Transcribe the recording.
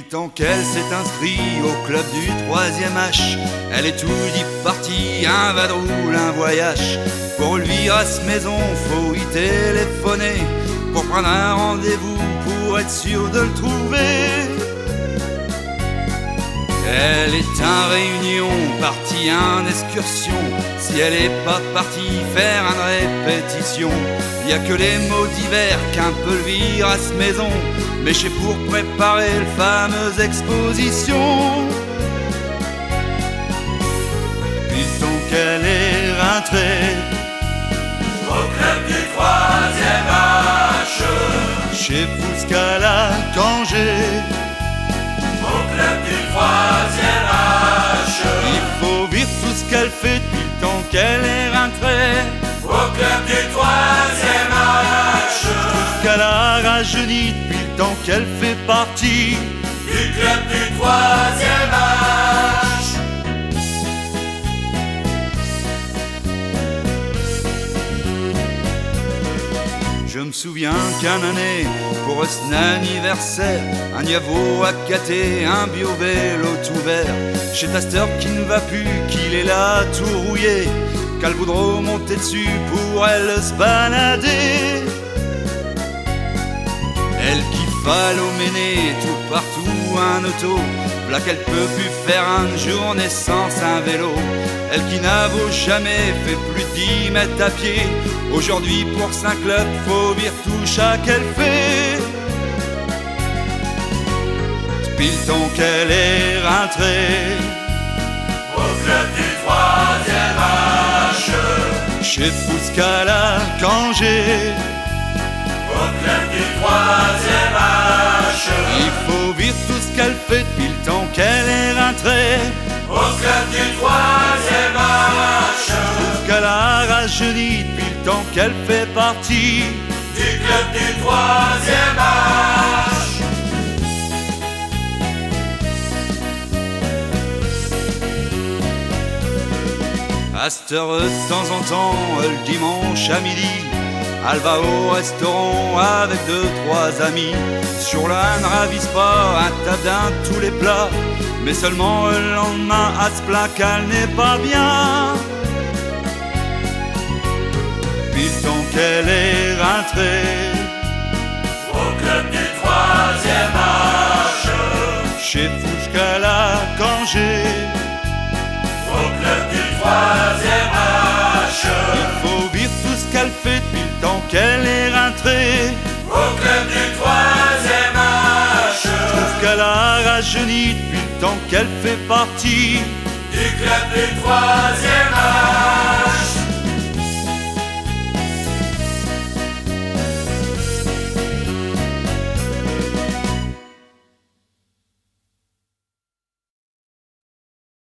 temps qu'elle s'est inscrite au club du 3e H, elle est tout dit partie, un vadrouille, un voyage. Pour lui à cette maison, faut y téléphoner pour prendre un rendez-vous, pour être sûr de le trouver. Elle est en réunion, partie en excursion. Si elle est pas partie faire une répétition, y a que les mots d'hiver qu'un peu le vire à cette maison. Mais c'est pour préparer la fameuse exposition. Puisqu'on qu'elle est rentrée au club du 3e H, chez Fouscala Cangé, au club du 3e H, il faut vivre tout ce qu'elle fait depuis le temps qu'elle est rentrée. au club du 3e H, Qu'elle a rajeuni depuis le temps qu'elle fait partie du club du 3e H. Je me souviens qu'un année, pour son anniversaire, un Yavo a gâté un bio-vélo tout vert. Chez Taster qui ne va plus, qu'il est là tout rouillé, qu'elle voudra monter dessus pour elle se balader. Elle qui mener tout partout un auto, là qu'elle peut plus faire une journée sans un vélo. Elle qui n'avoue jamais fait plus de 10 mètres à pied, aujourd'hui pour 5 clubs faut vire tout chaque qu'elle fait. Depuis le temps qu'elle est rentrée au club du 3e H, chez Fouscala Cangé, au club du 3e H, il faut vire tout ce qu'elle fait depuis le temps qu'elle est rentrée au club du 3e H, qu'elle a rajeuni depuis le temps qu'elle fait partie du club du 3e H. À cette heure, de temps en temps, le dimanche à midi, elle va au restaurant avec 2-3 amis. Sur là, elle ne ravise pas à table d'un tous les plats, mais seulement le lendemain, à se plaint qu'elle n'est pas bien. Puis le temps qu'elle est rentrée au club du 3e H, chez Fouscala Cangé, au club du 3e H, il faut vivre tout ce qu'elle fait depuis le temps qu'elle est rentrée au club du 3e H, qu'elle a rajeuni depuis le temps qu'elle fait partie du club du 3e